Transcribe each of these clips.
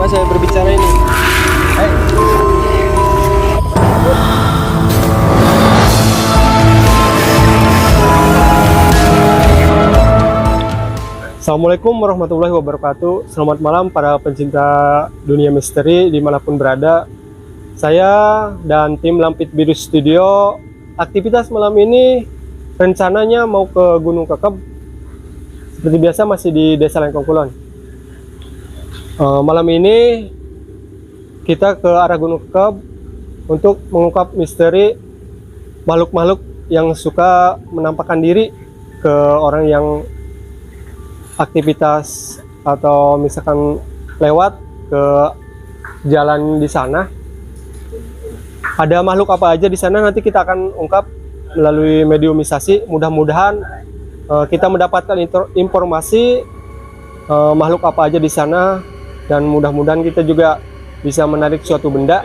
saya berbicara ini? Hey. Assalamualaikum warahmatullahi wabarakatuh. Selamat malam para pencinta dunia misteri dimanapun berada. Saya dan tim Lampit Biru Studio, aktivitas malam ini rencananya mau ke Gunung Kekeb. Seperti biasa masih di Desa Lengkong Kulon. Malam ini kita ke arah Gunung Kekeb untuk mengungkap misteri makhluk-makhluk yang suka menampakkan diri ke orang yang aktivitas atau misalkan lewat ke jalan di sana. Ada makhluk apa aja di sana nanti kita akan ungkap melalui mediumisasi. Mudah-mudahan kita mendapatkan informasi makhluk apa aja di sana, dan mudah-mudahan kita juga bisa menarik suatu benda.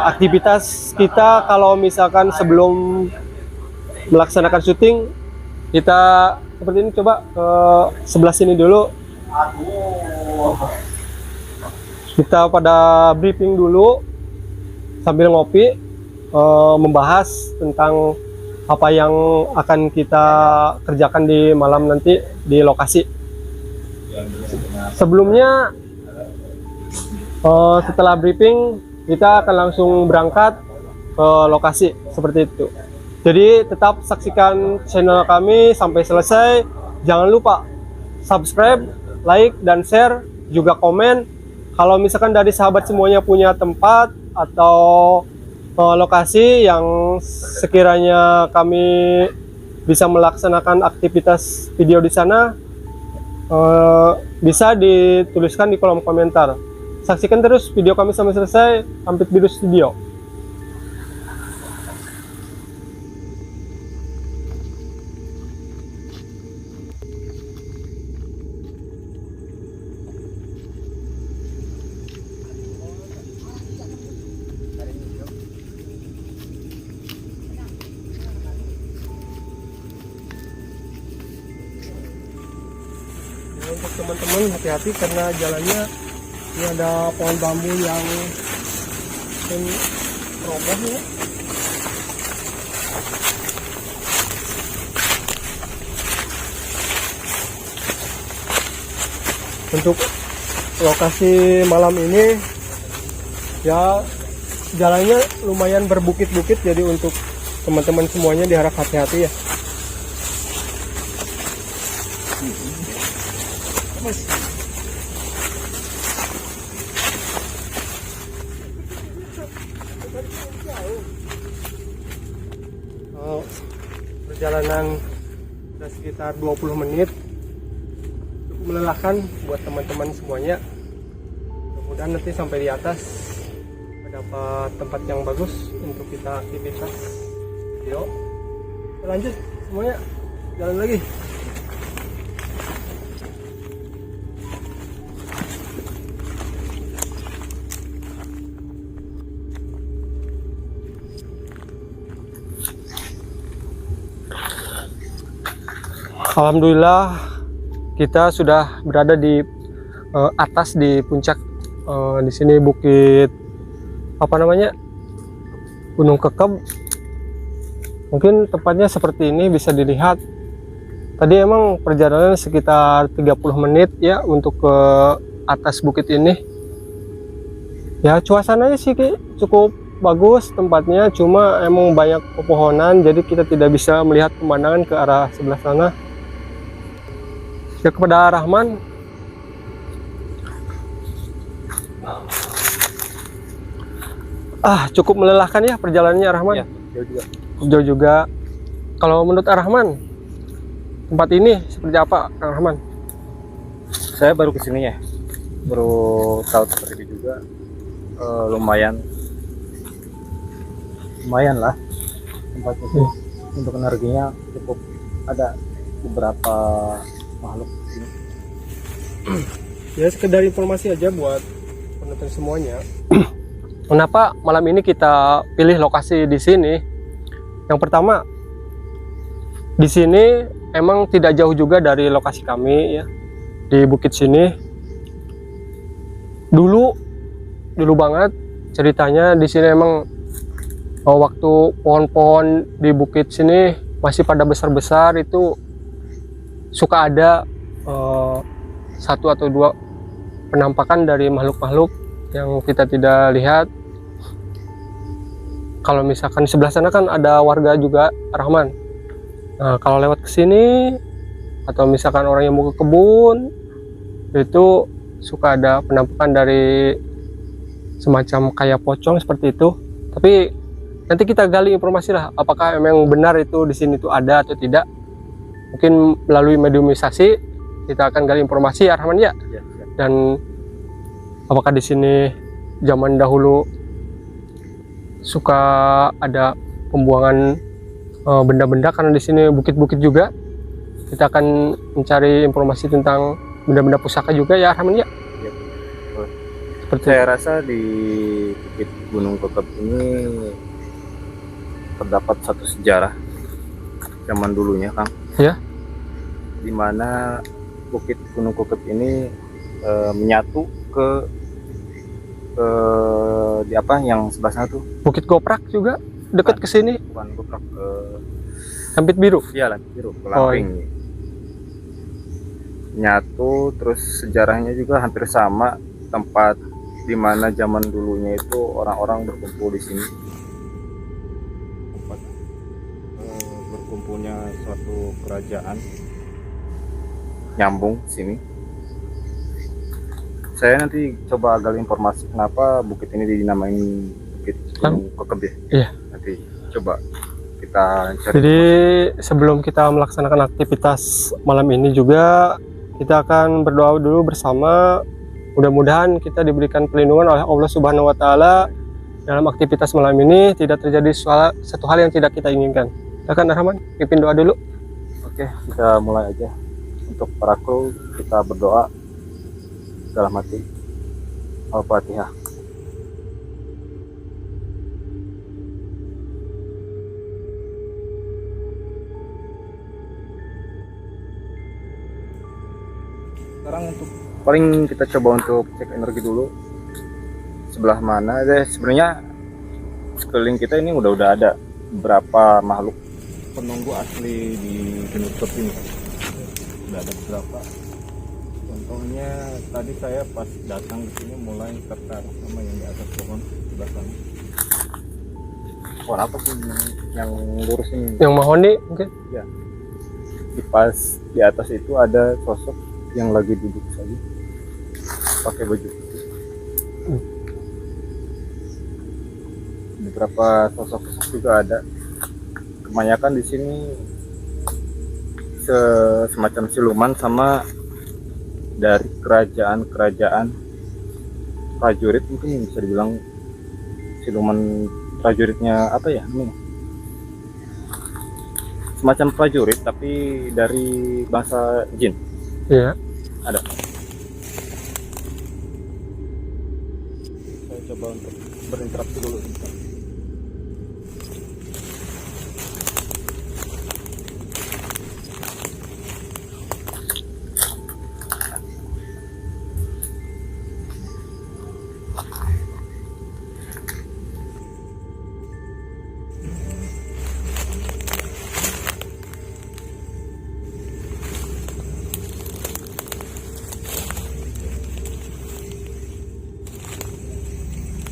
Aktivitas kita kalau misalkan sebelum melaksanakan syuting, kita seperti ini, coba ke sebelah sini dulu. Kita pada briefing dulu sambil ngopi, membahas tentang apa yang akan kita kerjakan di malam nanti di lokasi. Sebelumnya setelah briefing kita akan langsung berangkat ke lokasi seperti itu. Jadi tetap saksikan channel kami sampai selesai. Jangan lupa subscribe, like, dan share, juga komen. Kalau misalkan dari sahabat semuanya punya tempat atau lokasi yang sekiranya kami bisa melaksanakan aktivitas video di sana, bisa dituliskan di kolom komentar. Saksikan terus video kami sampai selesai. Lampit Biru Studio. Untuk teman-teman hati-hati karena jalannya ini ada pohon bambu yang roboh ya. Untuk lokasi malam ini ya jalannya lumayan berbukit-bukit, jadi untuk teman-teman semuanya diharap hati-hati ya. Perjalanan sudah sekitar 20 menit, cukup melelahkan buat teman-teman semuanya. Mudah-mudahan nanti sampai di atas dapat tempat yang bagus untuk kita aktivitas video. Kita lanjut semuanya, jalan lagi. Alhamdulillah kita sudah berada di atas, di puncak. Di sini bukit apa namanya, Gunung Kekeb. Mungkin tempatnya seperti ini bisa dilihat. Tadi emang perjalanan sekitar 30 menit ya untuk ke atas bukit ini. Ya suasananya sih cukup bagus tempatnya, cuma emang banyak pepohonan, jadi kita tidak bisa melihat pemandangan ke arah sebelah sana. Ya, kepada Rahman, cukup melelahkan ya perjalanannya Rahman. Ya, jauh juga. Kalau menurut Rahman, tempat ini seperti apa, Rahman? Saya baru kesini ya, baru tahu seperti ini juga. Lumayan lah tempatnya sih. Untuk energinya cukup, ada beberapa makhluk ini. Ya sekedar informasi aja buat penonton semuanya. Kenapa malam ini kita pilih lokasi di sini? Yang pertama, di sini emang tidak jauh juga dari lokasi kami ya, di bukit sini. dulu banget ceritanya di sini emang waktu pohon-pohon di bukit sini masih pada besar-besar itu suka ada satu atau dua penampakan dari makhluk-makhluk yang kita tidak lihat. Kalau misalkan di sebelah sana kan ada warga juga, Rahman. Nah, kalau lewat ke sini atau misalkan orang yang mau ke kebun itu suka ada penampakan dari semacam kayak pocong seperti itu. Tapi nanti kita gali informasi lah, apakah memang benar itu di sini tuh ada atau tidak. Mungkin melalui mediumisasi kita akan gali informasi, ya Rahman ya. Ya. Dan apakah di sini zaman dahulu suka ada pembuangan benda-benda, karena di sini bukit-bukit juga. Kita akan mencari informasi tentang benda-benda pusaka juga, ya Rahman ya. Ya. Seperti Saya rasa di Bukit Gunung Kekeb ini terdapat satu sejarah zaman dulunya, Kang. Ya. Dimana Bukit Gunung Kekeb ini menyatu ke di apa yang sebelah sana tuh, Bukit Goprak juga dekat ke sini, bukan Goprak, Sampit Biru. iya Langit Biru, ke Lamping. Nyatu, terus sejarahnya juga hampir sama, tempat dimana zaman dulunya itu orang-orang berkumpul di sini, tempat berkumpulnya suatu kerajaan nyambung sini. Saya nanti coba gali informasi kenapa bukit ini dinamain Bukit Gunung Kekeb ya. Iya. Nanti coba kita cari. Jadi sebelum kita melaksanakan aktivitas malam ini juga kita akan berdoa dulu bersama. Mudah-mudahan kita diberikan perlindungan oleh Allah Subhanahu wa taala dalam aktivitas malam ini, tidak terjadi satu hal yang tidak kita inginkan. Silakan Rahman, pimpin doa dulu. Oke, kita mulai aja. Untuk para kru kita berdoa dalam hati. Al-Fatihah. Sekarang untuk paling kita coba untuk cek energi dulu. Sebelah mana? Sebenarnya sekeliling kita ini udah ada beberapa makhluk penunggu asli di Gunung Kekeb ini. Udah ada beberapa. Contohnya tadi saya pas datang di sini mulai tertarik sama yang di atas pohon sebelah sana. Pohon apa sih yang lurus ini? Yang mahoni mungkin. Ya. Di pas di atas itu ada sosok yang lagi duduk saja pakai baju putih. Beberapa sosok juga ada. Kebanyakan di sini semacam siluman sama dari kerajaan prajurit, mungkin bisa dibilang siluman prajuritnya apa ya namanya, semacam prajurit tapi dari bangsa jin. Iya. Ada. Saya coba untuk berinteraksi dulu sebentar.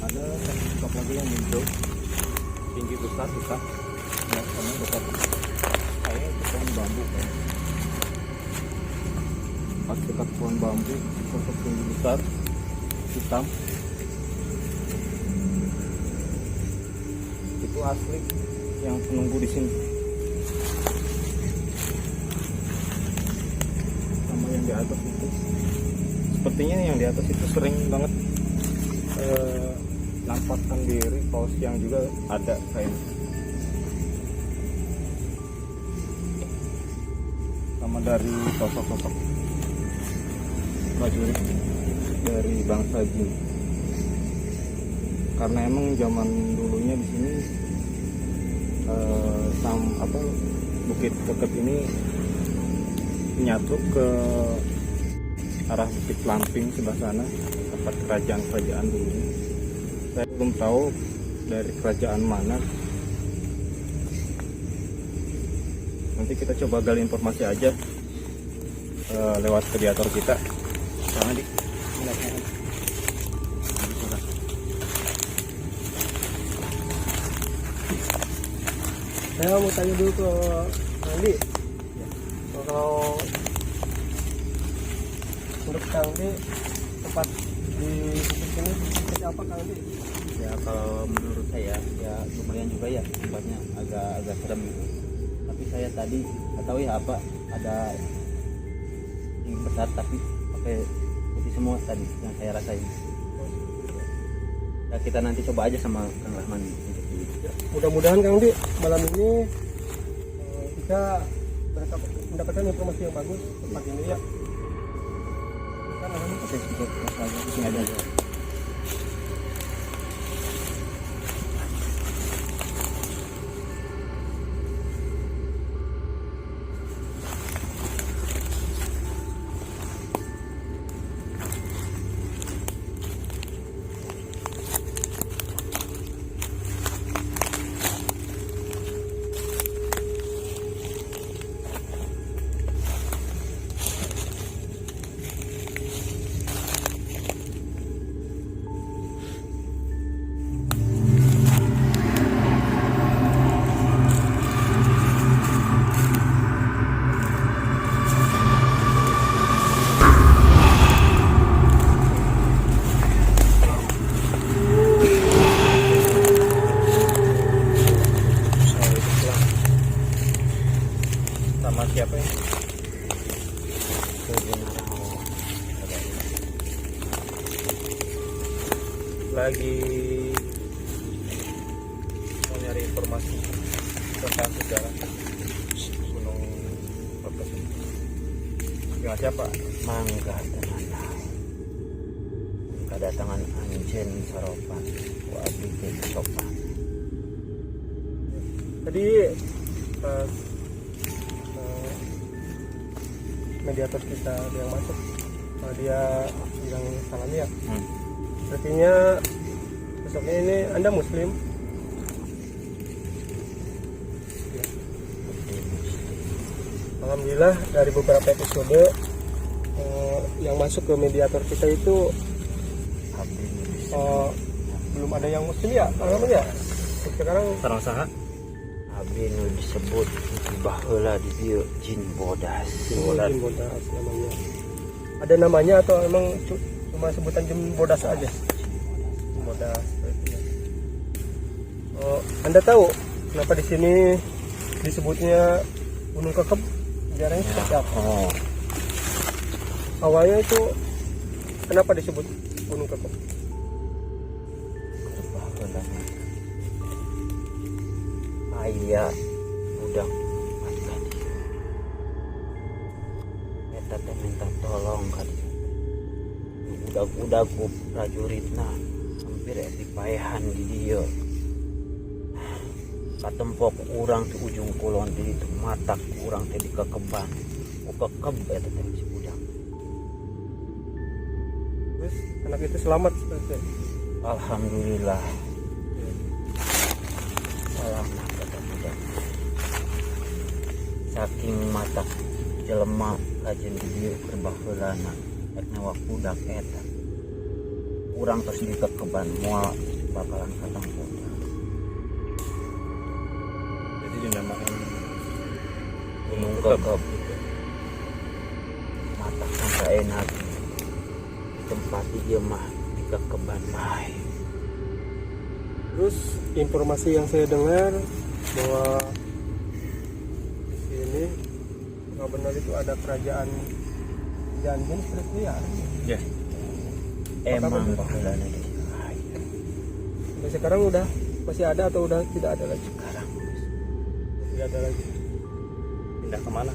Ada satu sosok lagi yang muncul tinggi besar hitam, ya, sama besar kayak itu pohon bambu kan. Pas dekat pohon bambu, sosok tinggi besar hitam itu asli yang penunggu di sini, sama yang di atas itu. Sepertinya yang di atas itu sering banget nampakkan diri, kalau siang juga ada kayaknya. Sama dari sosok-sosok prajurit dari bangsa jin. Karena emang zaman dulunya di sini Bukit Kekeb ini menyatu ke arah Bukit Lamping sebelah sana, tempat kerajaan dulu. Saya belum tahu dari kerajaan mana. Nanti kita coba gali informasi aja lewat mediator kita. Jangan di. Saya mau tanya dulu ke Andi. Kalau menurut Kang Andi, tempat di sini seperti apa Kang Andi? Ya kalau menurut saya ya lumayan juga ya, tempatnya agak serem gitu. Tapi saya tadi nggak tahu ya apa, ada yang besar tapi pakai putih semua tadi yang saya rasain. Ya kita nanti coba aja sama Kang Rahman untuk Ya, mudah-mudahan Kang Andi malam ini kita mendapatkan informasi yang bagus tempat ini ya. Kan namanya kita sedikit masalah di sini aja. Sama siapa ya? Lagi mau nyari informasi tentang sejarah Gunung Meletus ini. Dengan siapa? Mangga tenan. Kedatangan Anjen Saropan, Wabi Sopan. tadi pas mediator kita yang masuk, dia bilang salam ya. Artinya besoknya ini Anda Muslim. Ya. Alhamdulillah dari beberapa episode yang masuk ke mediator kita itu belum ada yang Muslim ya. Alhamdulillah. Sekarang Sarang saha? Abi nu disebut baheula di dieu jin bodas. Jin bodas namanya. Ada namanya atau emang cuma sebutan jin bodas aja? Jin bodas. Anda tahu kenapa di sini disebutnya Gunung Kekeb? Sejarahnya seperti apa? Oh, Awalnya itu kenapa disebut Gunung Kekeb? baheula aya budak mata dia. Eta teh minta tolong ka dia. Budak-budak ku prajuritna hampir dipaehan di dieu. Katempok urang di ujung kulon di itu matak urang teh di kekeban. Ku kekeb eta teh si budak. Terus anak itu selamat seperti itu. Alhamdulillah. Selamat kata budak. Saking matak jelema kajen di dieu keur baheulana rek newak budak eta. Urang tos di kekeban moal bakalan katempok. Jadi dinamakan Gunung Kekeb. Matak sampai enak di tempat dia mah di kekeban bae. Terus informasi yang saya dengar bahwa di sini nggak benar itu ada kerajaan Janjin seperti itu ya. ya. Emang baheulana di Sampai sekarang udah masih ada atau udah tidak ada lagi? sekarang Tidak ada lagi. Pindah kemana?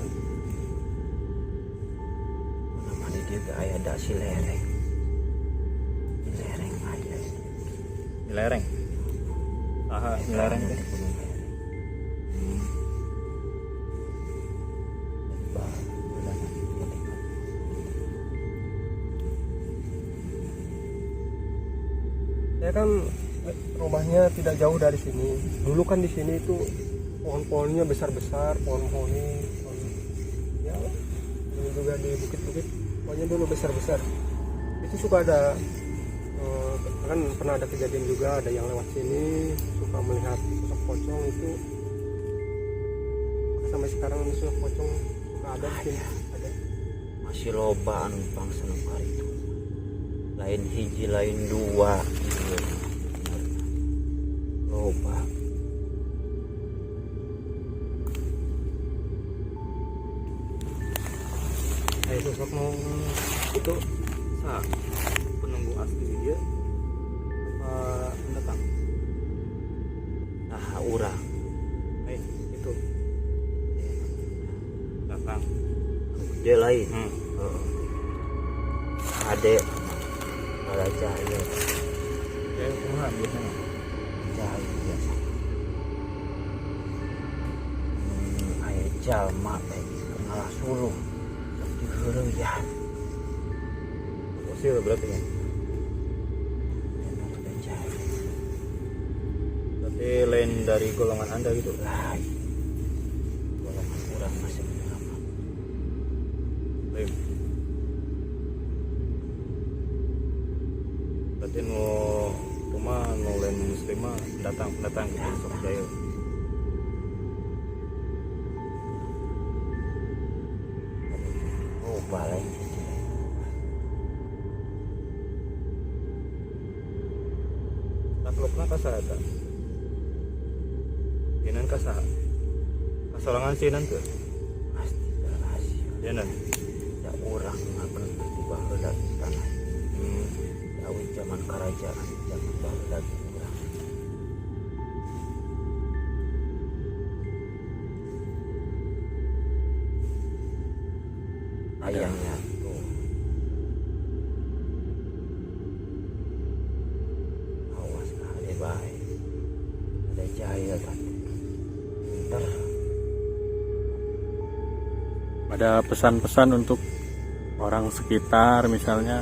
namanya dia ke aya dasi lereng. Di lereng aya. Di lereng. Aha, di lereng Di deh. Gunung Lereng. Baheulana di lereng. saya kan rumahnya tidak jauh dari sini. Dulu kan di sini itu pohon-pohonnya besar-besar, pohon ini, ya ini juga di bukit-bukit, pokoknya dulu besar-besar. Itu suka ada kan pernah ada kejadian juga, ada yang lewat sini suka melihat sosok pocong itu. Sampai sekarang sosok pocong suka ada di sini, ada. Masih loba anu bangsa kali itu. Lain hiji lain dua gitu. Loba. Kayak sosok mau itu Penunggu asli dia apa pendatang? Nah, urang. itu Datang. Dia lain. Ade pada cahaya. Kayak kumaha biasanya. Cahaya biasa. Ayah jalma kenal suluh. Di heureuyah. Fosil berarti ya. Memang ada cahaya. Berarti lain dari golongan Anda gitu. Lain. Golongan orang masih menyelamat. Lain. Berarti nu rumah nu lain muslimah pendatang gitu sok jaya. Oh, balai. Taklukna kasaha eta? Sinan kasaha? Kasorangan sinan tuh. Pasti rahasia. Sinan. Ya orang ngapain tiba heula di tanah. Awi zaman kerajaan, zaman baheula orang. Ayahnya tuh. Awas ada baik. Ada cahaya kan. Ntar Ada pesan-pesan untuk orang sekitar misalnya.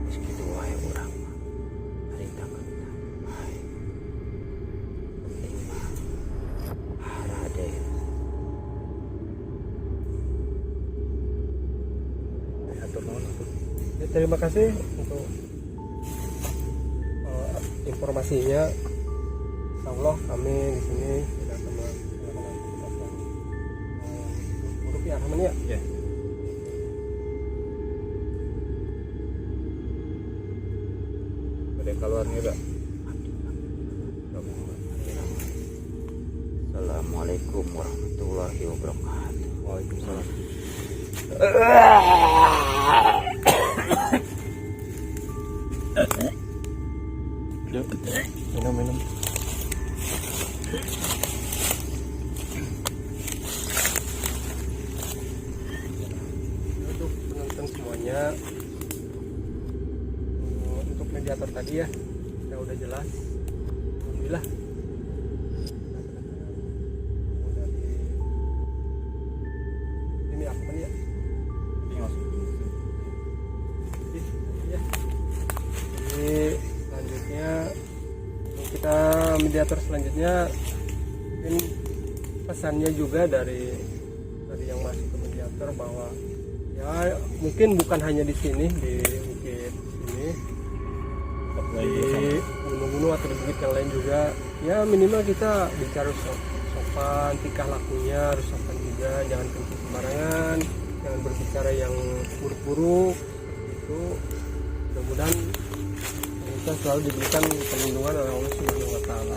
segitu wae orang mah. Harita kena. Wae. Penting mah. Raden. Atur nuhun atuh. ya, terima kasih untuk informasinya. Insyaallah kami di sini tidak sama buruk ya aman ya. Ya. Ada yang keluar nih enggak? Assalamualaikum warahmatullahi wabarakatuh. Waalaikumsalam. Yuk, minum. Untuk penonton semuanya, untuk mediator tadi ya udah jelas, alhamdulillah. Ini apa ya? Ini masuk. Ya. Jadi selanjutnya untuk kita mediator selanjutnya, mungkin pesannya juga dari yang masuk ke mediator bahwa ya mungkin bukan hanya di sini di bukit sini, di gunung-gunung atau di bukit yang lain juga, ya minimal kita bicara sopan, tingkah lakunya harus sopan juga, jangan kencing sembarangan, jangan berbicara yang buruk-buruk itu. Mudah-mudahan kita selalu diberikan perlindungan oleh Allah Subhanahu wa taala.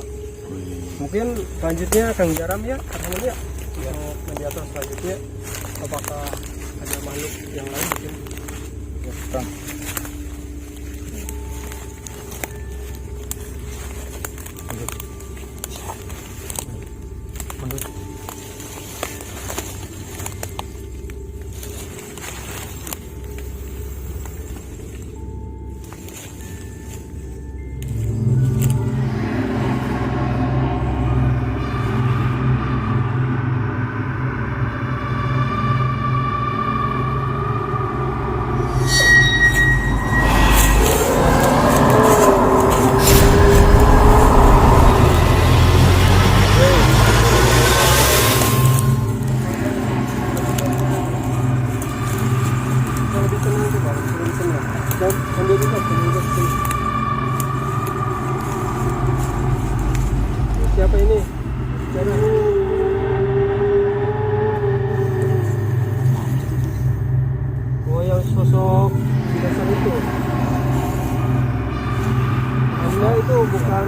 Mungkin selanjutnya Kang Jaram ya, Arhaman ya, untuk mediator selanjutnya apakah ada makhluk yang lain mungkin? Ya, Kang. sosok di dasar itu. Anda itu bukan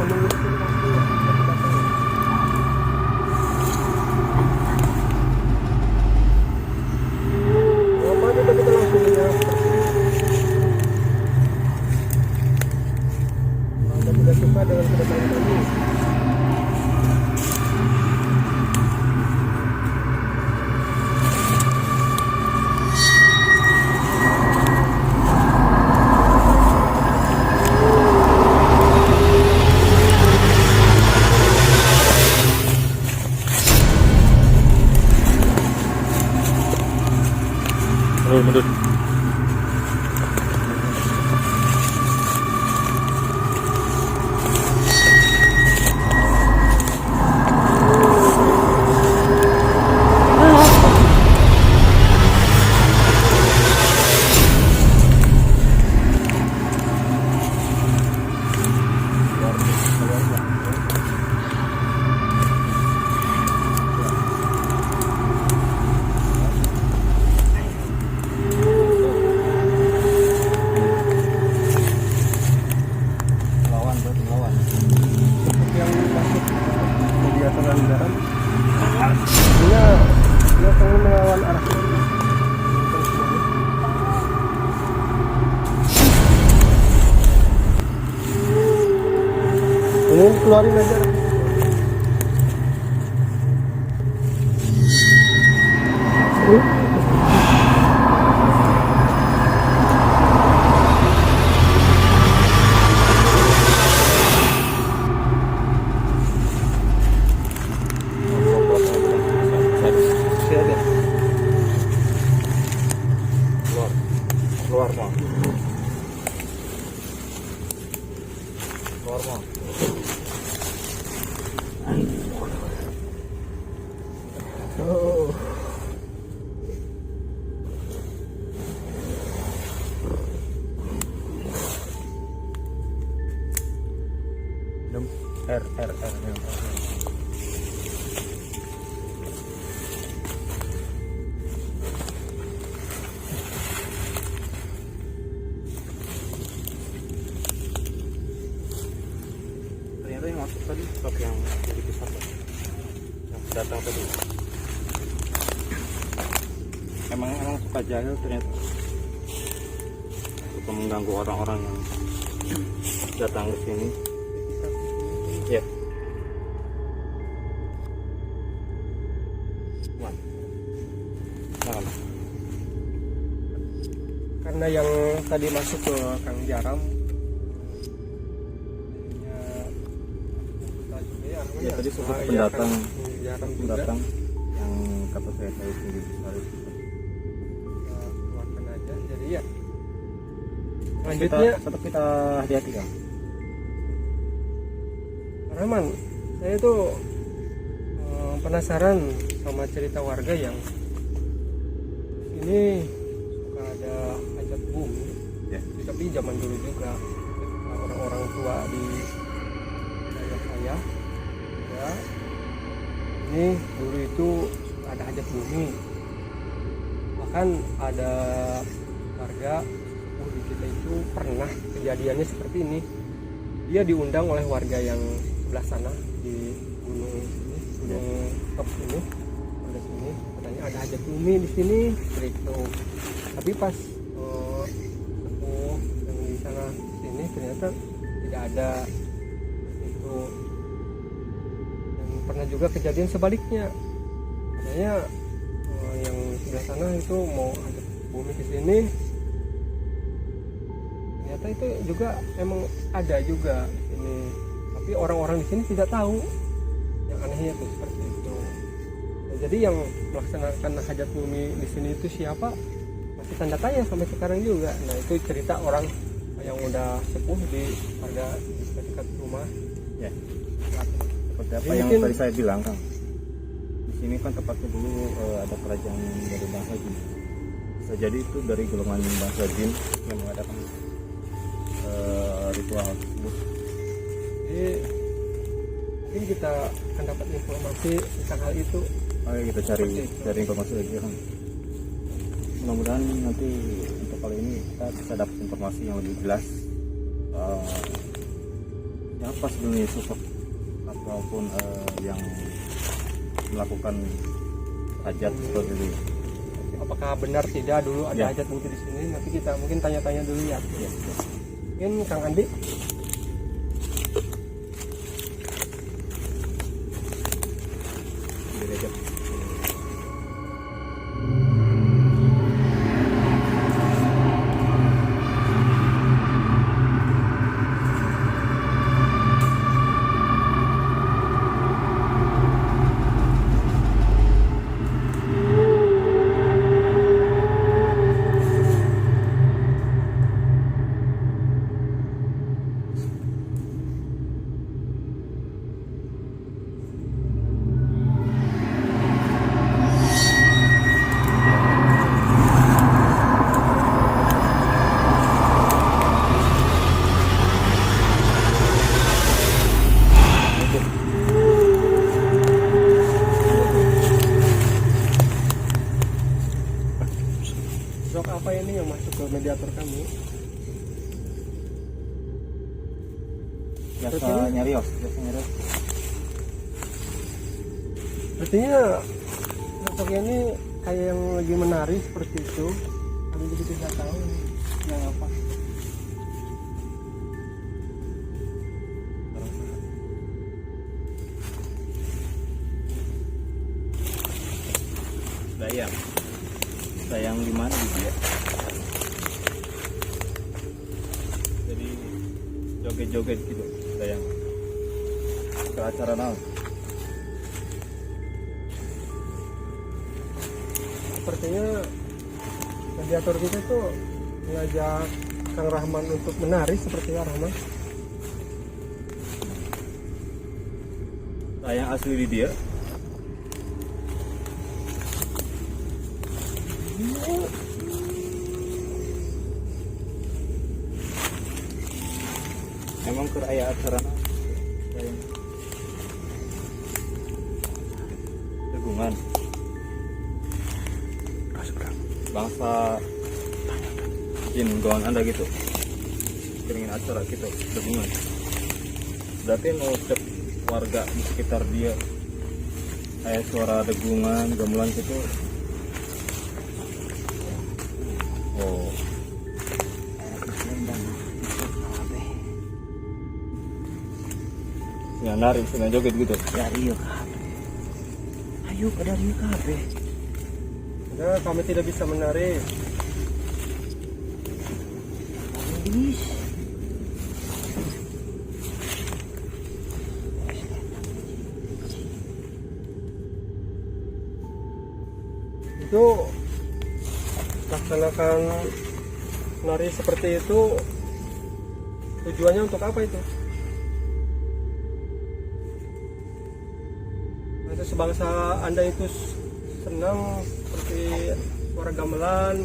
pemilik asli ya, tapi datang. Apa kita langsung lihat seperti ini. Anda tidak suka dengan kedatangan kami. Mundur. Yang masuk kegiatan anggaran dia pengen melawan arah kiri. Ini keluarin aja. Keluar mau. Keluar mau. Oh. R. Ternyata yang masuk tadi stok yang jadi pusat yang datang tadi. Emang suka jahil ternyata, suka mengganggu orang-orang yang datang ke sini. Ya. Karena yang tadi masuk ke Kang Jaram Ya tadi sempat pendatang yang kata saya tahu tinggi besar itu. keluarkan aja. Jadi ya Kita, lanjutnya tetap kita hati-hati kan. Rahman, saya tuh penasaran sama cerita warga yang ini suka ada hajat bumi Ya. tapi zaman dulu juga ketika orang-orang tua di daerah saya ya, ini dulu itu suka ada hajat bumi, bahkan ada warga di kita itu pernah kejadiannya seperti ini. Dia diundang oleh warga yang sebelah sana di gunung ini, gunung top ini, ada sini katanya ada hajat bumi di sini seperti itu. Tapi pas sepuh yang di sana sini ternyata tidak ada itu. Dan pernah juga kejadian sebaliknya, katanya yang sebelah sana itu mau hajat bumi ke sini, ternyata itu juga emang ada juga ini, tapi orang-orang di sini tidak tahu. Yang anehnya tuh seperti itu. Nah, jadi yang melaksanakan hajat bumi di sini itu siapa, masih tanda tanya sampai sekarang juga. Nah itu cerita orang yang udah sepuh di warga di dekat rumah. Ya. Seperti apa Ini yang mungkin- tadi saya bilang Kang. Di sini kan tempatnya dulu ada kerajaan dari bangsa jin. Bisa jadi itu dari golongan bangsa jin yang mengadakan ritual tersebut. Jadi mungkin kita akan dapat informasi tentang hal itu. Ayo kita cari informasi lagi Kang. mudah-mudahan nanti untuk kali ini kita bisa dapat informasi yang lebih jelas siapa sebenarnya sosok ataupun yang melakukan hajat seperti itu. Apakah benar tidak dulu ada Ya. hajat bukti di sini? Nanti kita mungkin tanya-tanya dulu ya. Ya, Mungkin Kang Andi. Sosok apa ini yang masuk ke mediator kami? biasa nyarios. Artinya sosoknya ini kayak yang lagi menari seperti itu. Kami juga tidak tahu yang apa. Dayang di mana gitu ya? Jadi joget-joget gitu dayang. Ke acara naon? Sepertinya mediator kita tuh mengajak Kang Rahman untuk menari seperti ya Rahman. Dayang asli di dia. Emang ke aya acara naon? Dayang. Tegungan. Bangsa jin goan Anda gitu. Kiringin acara gitu, tegungan. Berarti mau cek warga di sekitar dia kayak suara degungan, gamelan gitu. Oh. Ya nari, sengaja joget gitu. Ya iya kabeh. Ayo pada rieu kabeh. Nah, kami tidak bisa menari. Bis. Itu laksanakan menari seperti itu tujuannya untuk apa itu? Itu sebangsa Anda itu senang seperti suara gamelan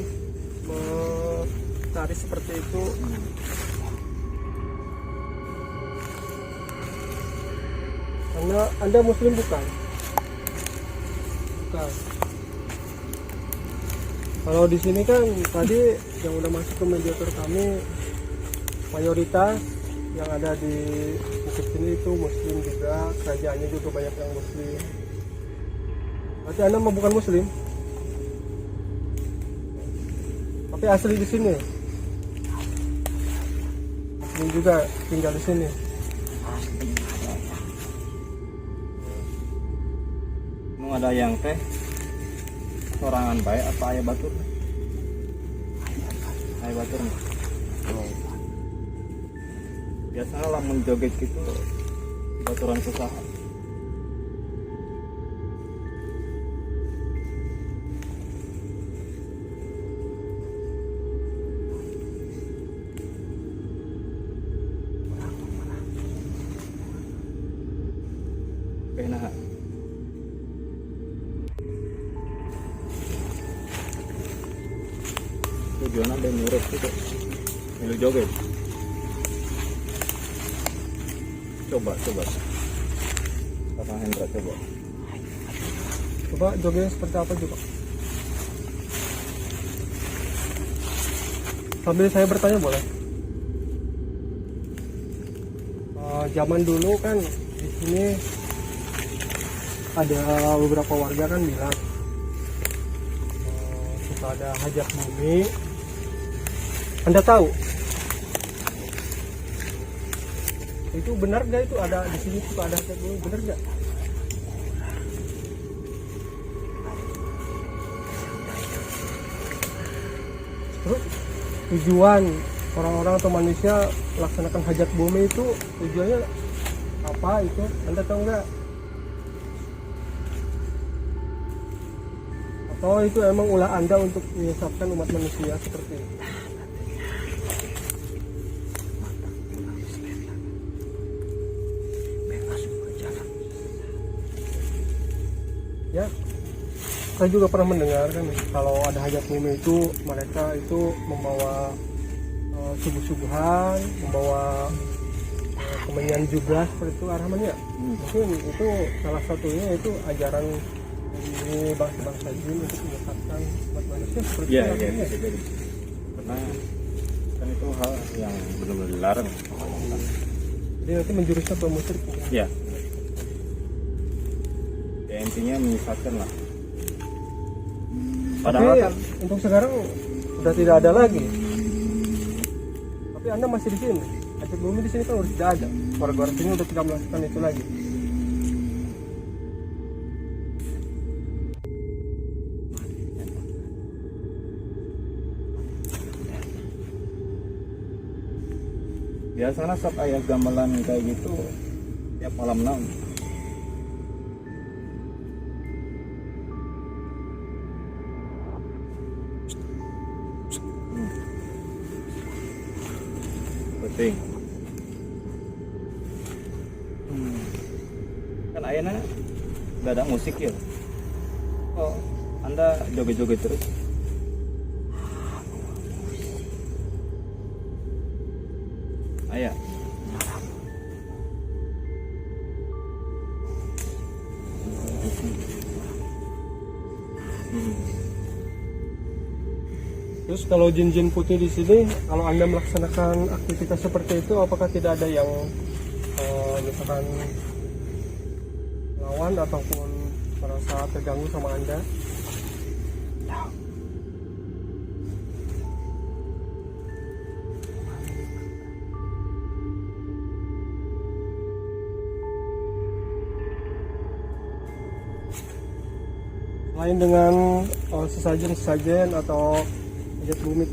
menari seperti itu. Karena Anda Muslim bukan? Bukan. Kalau di sini kan tadi yang udah masuk ke mediator kami mayoritas yang ada di bukit sini itu Muslim juga, kerajaannya juga banyak yang Muslim. Berarti Anda mah bukan Muslim, tapi asli di sini, asli juga tinggal di sini. Mau ada yang teh sorangan baik apa aya batur? Aya batur. Oh. Biasanya lah menjoget gitu baturan susah. Nah, tujuan ada nurut gitu milu joget. Coba Kakak Hendra coba Coba jogetnya seperti apa juga? Sambil saya bertanya boleh? Zaman dulu kan di sini ada beberapa warga kan bilang suka ada hajat bumi. Anda tahu? Itu benar gak itu ada di sini suka ada hajat bumi, benar gak? Terus tujuan orang-orang atau manusia melaksanakan hajat bumi itu tujuannya apa itu? Anda tahu nggak? Atau itu emang ulah Anda untuk menyesatkan umat manusia seperti itu? Ya, saya juga pernah mendengar kan kalau ada hajat bumi itu mereka itu membawa suguh-suguhan, membawa kemenyan juga seperti itu arahnya. Mungkin itu salah satunya itu ajaran dari bangsa-bangsa jin untuk menyesatkan umat manusia seperti Iya, itu. iya, bisa jadi. Karena kan itu hal yang benar-benar dilarang. Jadi nanti menjurusnya ke musyrik. Ya. Ya intinya menyesatkan lah. Padahal Tapi kan untuk sekarang sudah tidak ada lagi. Tapi Anda masih di sini. Hajat bumi di sini kan sudah tidak ada. Warga-warga sini sudah tidak melakukan itu lagi. biasanya sok ayah gamelan kayak gitu tiap malam naon. Penting. Kan ayahnya nggak ada musik ya. Oh, Anda joget-joget terus. Ayah. Terus kalau jin-jin putih di sini, kalau Anda melaksanakan aktivitas seperti itu, apakah tidak ada yang misalkan lawan ataupun merasa terganggu sama Anda? Selain dengan sesajen-sesajen atau hajat bumi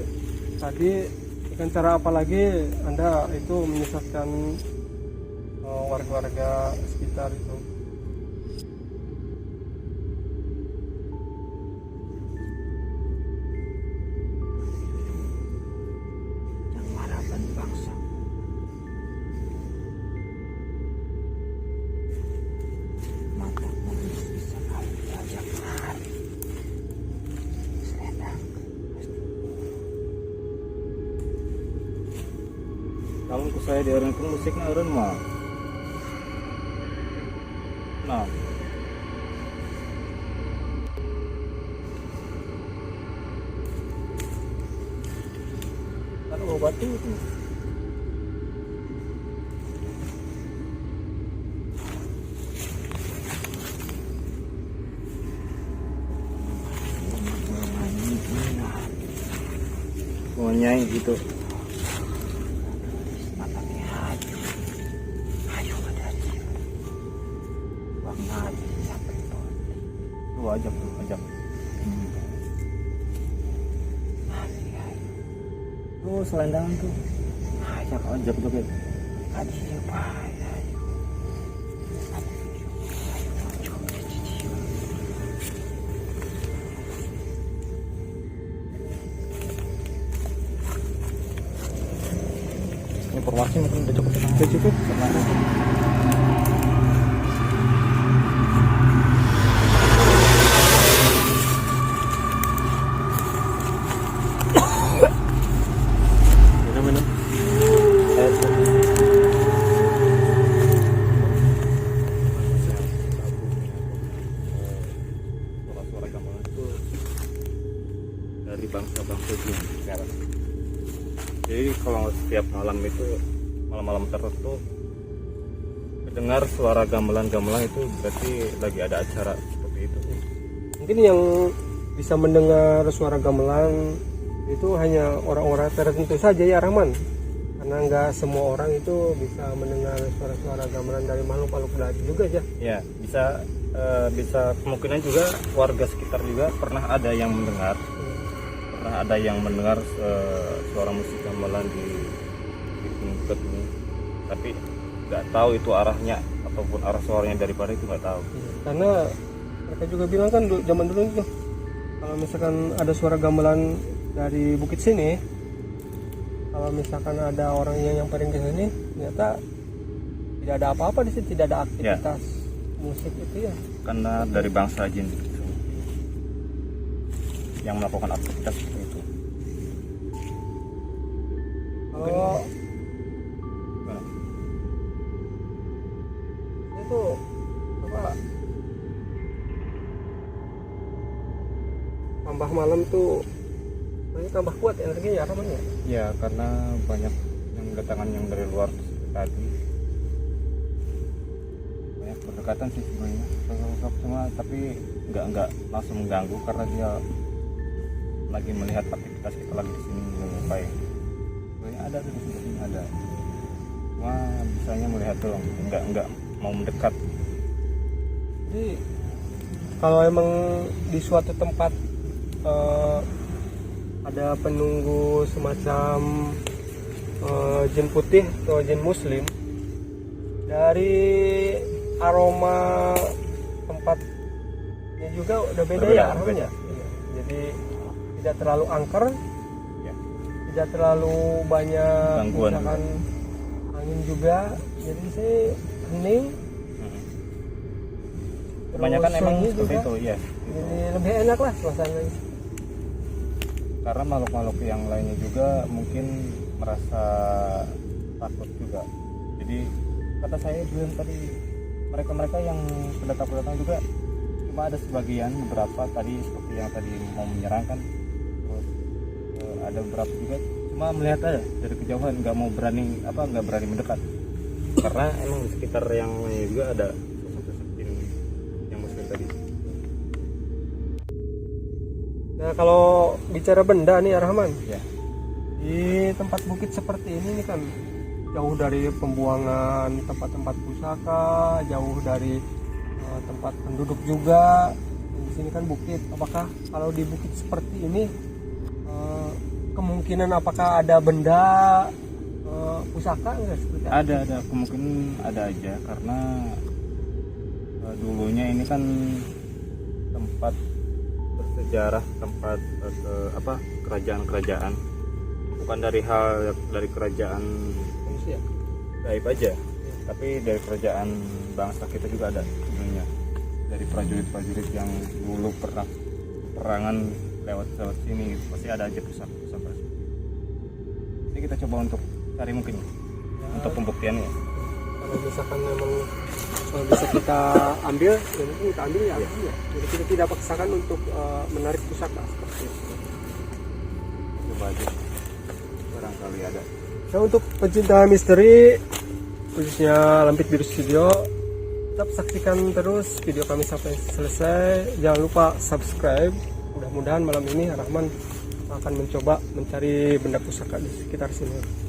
tadi, dengan cara apa lagi Anda itu menyesatkan warga-warga sekitar itu? Yang harapan bangsa. Mata manusia bisa kali saja hari. Selendang. Kalau ku saya di orang pun musiknya orang mah. Nah, Kan obatnya itu. mau nyai gitu. Mata hayu. Hayu ada dia. Bang Nabi sampai pun. Lu ajak tuh, ajak. Masih hayu. Lu selendang tuh. Ajak Ajak joget. Adi pak. Informasi mungkin udah cukup. Sudah cukup. Minum. Suara-suara gamelan itu dari bangsa-bangsa jin sekarang. Jadi kalau setiap malam itu malam-malam tertentu dengar suara gamelan-gamelan itu berarti lagi ada acara seperti itu. Mungkin yang bisa mendengar suara gamelan itu hanya orang-orang tertentu saja ya Rahman, karena nggak semua orang itu bisa mendengar suara-suara gamelan dari makhluk-makhluk lain juga ya. Ya, bisa kemungkinan juga warga sekitar juga pernah ada yang mendengar suara musik gamelan di Gunung Bukit ini, tapi nggak tahu itu arahnya ataupun arah suaranya daripada itu nggak tahu. Karena mereka juga bilang kan zaman dulu itu kalau misalkan ada suara gamelan dari bukit sini, kalau misalkan ada orang yang nyamperin ke sini, ternyata tidak ada apa-apa di sini, tidak ada aktivitas musik itu ya. Karena dari bangsa jin yang melakukan aktivitas seperti itu. Kalau itu apa? Tambah malam tuh ini tambah kuat energinya ya namanya. Ya, karena banyak yang kedatangan yang dari luar tadi. Banyak berdekatan sih sebenarnya. Sosok semua, tapi nggak langsung mengganggu karena dia lagi melihat aktivitas kita lagi di sini ngapain. Sebenarnya ada di sini ada. Cuma bisanya melihat doang, nggak mau mendekat. Jadi kalau emang di suatu tempat ada penunggu semacam jin putih atau jin muslim, dari aroma tempatnya juga udah beda ya aromanya. Jadi tidak terlalu angker, Ya. tidak terlalu banyak Gangguan misalkan angin juga, jadi sih hening. Kebanyakan Terus emang sunyi seperti juga. itu ya. Jadi lebih enak lah suasananya. Karena makhluk-makhluk yang lainnya juga mungkin merasa takut juga. Jadi kata saya bilang tadi, mereka yang pendatang juga cuma ada sebagian beberapa tadi seperti yang tadi mau menyerangkan, terus ada beberapa juga cuma melihat aja dari kejauhan, nggak berani mendekat, karena emang di sekitar yang lainnya juga ada sosok-sosok jin yang muslim tadi. Nah kalau bicara benda nih Rahman, Ya. di tempat bukit seperti ini nih kan jauh dari pembuangan tempat-tempat pusaka, jauh dari tempat penduduk juga. Di sini kan bukit. Apakah kalau di bukit seperti ini kemungkinan apakah ada benda pusaka enggak seperti apa? Ada kemungkinan ada aja, karena dulunya ini kan tempat bersejarah, tempat kerajaan-kerajaan, bukan dari kerajaan Manusia. gaib aja, tapi dari kerajaan bangsa kita juga ada sebenarnya, dari prajurit-prajurit yang dulu pernah perangan lewat sini, pasti ada aja pusaka. Jadi kita coba untuk cari mungkin untuk pembuktiannya. Kalau misalkan memang bisa kita ambil, ya mungkin kita ambil ya. Jadi kita tidak paksakan untuk menarik pusaka seperti itu. Coba aja, barangkali ada. Nah untuk pencinta misteri khususnya Lampit Biru Studio, tetap saksikan terus video kami sampai selesai. Jangan lupa subscribe. Mudah-mudahan malam ini Rahman akan mencoba mencari benda pusaka di sekitar sini.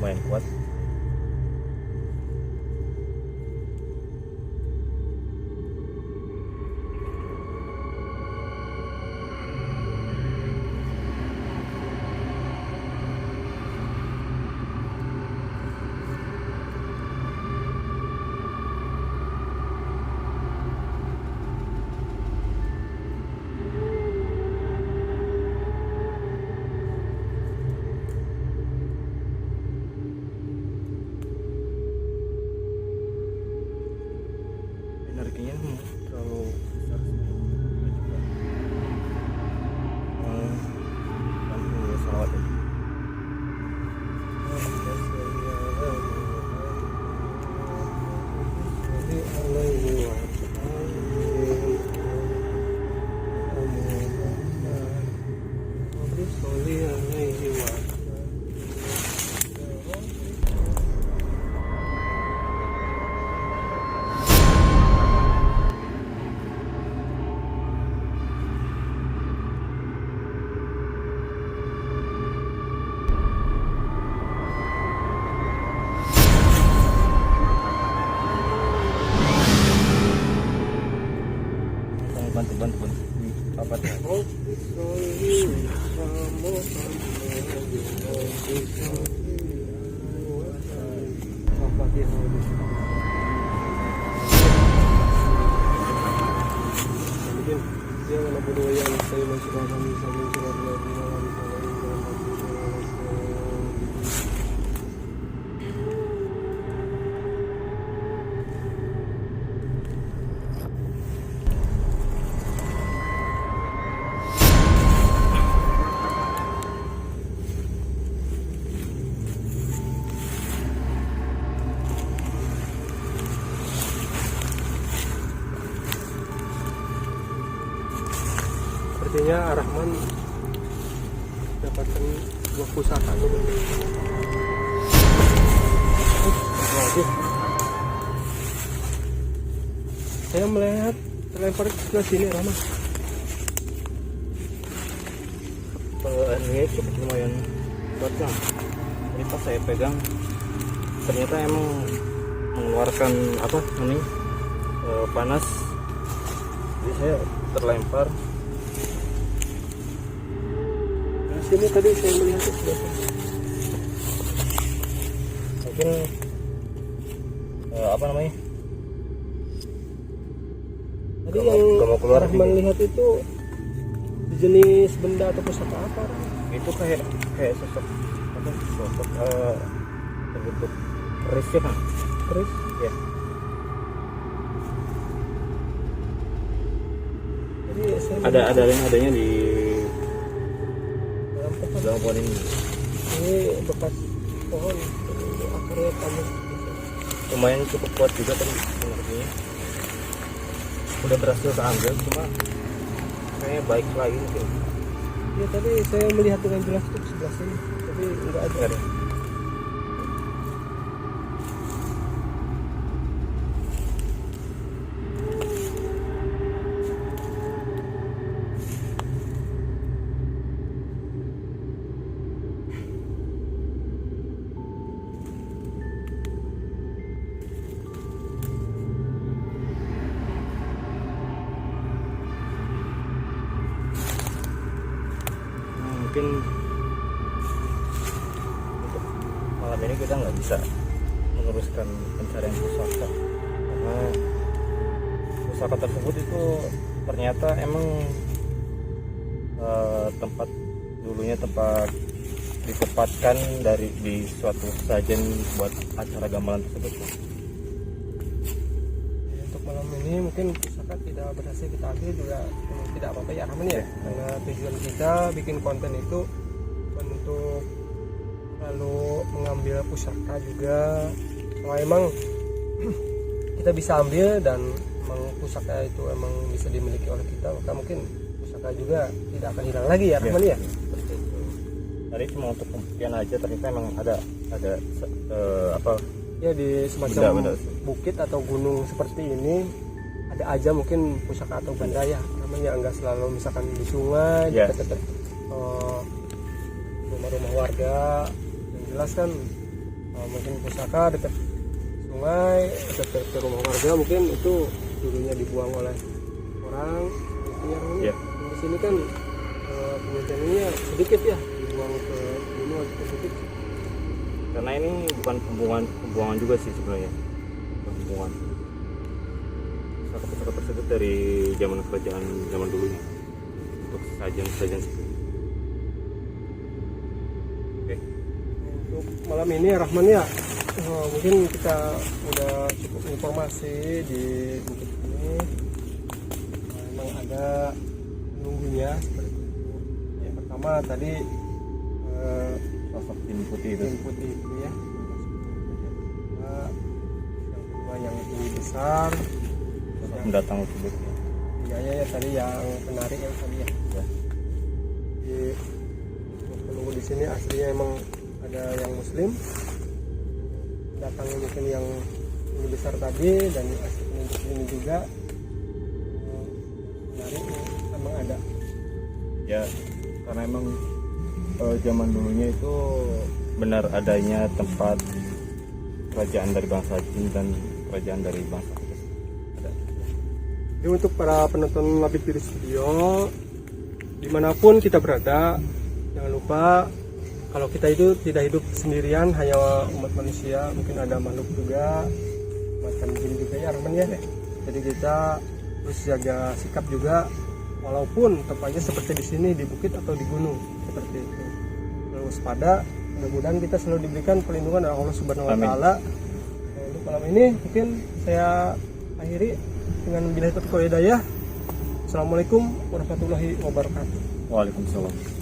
lumayan kuat. Energinya terlalu besar sih. Bantu salawat ya. Bantu apa tuh? Sepertinya Rahman dapatkan buah pusaka tuh. Saya melihat terlempar ke sini Rahman. Ini cukup lumayan kuat kan. Jadi pas saya pegang ternyata emang mengeluarkan apa namanya panas. Jadi saya terlempar. Sini tadi saya melihat itu Mungkin apa namanya? tadi Gak yang mau keluar Rahman juga. lihat itu jenis benda atau pusaka apa? Itu kayak sosok apa? Sosok berbentuk keris ya kan? Keris? Ya. Jadi saya Adanya di dalam pohon. dalam pohon ini. Ini bekas pohon, ini akarnya panjang. Lumayan cukup kuat juga tadi energinya. Udah berhasil keambil, cuma kayaknya baik lagi mungkin. Ya tadi saya melihat dengan jelas tuh sebelah sini, tapi enggak ada. Nggak ada. Mungkin untuk malam ini kita nggak bisa meneruskan pencarian pusaka karena pusaka tersebut itu ternyata emang tempat dulunya tempat ditempatkan di suatu sajen buat acara gamelan tersebut. Ya, untuk malam ini mungkin pusaka tidak berhasil kita ambil juga tidak apa-apa ya Rahman ya, karena tujuan kita bikin konten itu untuk lalu mengambil pusaka juga. Kalau emang kita bisa ambil dan emang pusaka itu emang bisa dimiliki oleh kita, maka mungkin pusaka juga tidak akan hilang lagi ya Rahman ya. Tadi cuma untuk pembuktian aja, ternyata emang ada apa Ya di semacam Benda-benda. bukit atau gunung seperti ini ada aja mungkin pusaka atau benda ya, namanya enggak selalu misalkan di sungai, Ya. dekat rumah-rumah warga. Yang jelas kan mungkin pusaka dekat sungai, dekat ke rumah warga, mungkin itu dulunya dibuang oleh orang. Iya. Di sini kan penelitiannya sedikit ya, dibuang ke gunung atau sedikit. Karena ini bukan pembuangan juga sih sebenarnya, bukan pembuangan. Pusaka-pusaka tersebut dari zaman kerajaan zaman dulunya untuk sajian-sajian seperti ini. Oke. Untuk malam ini Rahman ya, mungkin kita udah cukup informasi di bukit ini. Memang ada penunggunya seperti itu. Yang pertama tadi Sosok tim putih itu. tim putih itu ya. Yang kedua yang tinggi besar. Sosok pendatang tersebut. Ya tadi yang penarik yang tadi ya. Ya. Di penunggu di sini aslinya emang ada yang Muslim, datangnya mungkin yang tinggi besar tadi, dan asli penunggu ini juga menarik emang ada. Ya, karena emang zaman dulunya itu benar adanya tempat kerajaan dari bangsa Jin dan kerajaan dari bangsa Inggris. Ada. Jadi untuk para penonton Labib Diri Studio, dimanapun kita berada, jangan lupa kalau kita itu tidak hidup sendirian, hanya umat manusia, mungkin ada makhluk juga, macam jin juga ya Arman ya. Jadi kita terus jaga sikap juga, walaupun tempatnya seperti di sini, di bukit atau di gunung seperti itu. Lalu waspada, mudah-mudahan kita selalu diberikan perlindungan oleh Allah Subhanahu Wa Taala. Untuk malam ini mungkin saya akhiri dengan billahi taufiq wal hidayah. Assalamualaikum warahmatullahi wabarakatuh. Waalaikumsalam.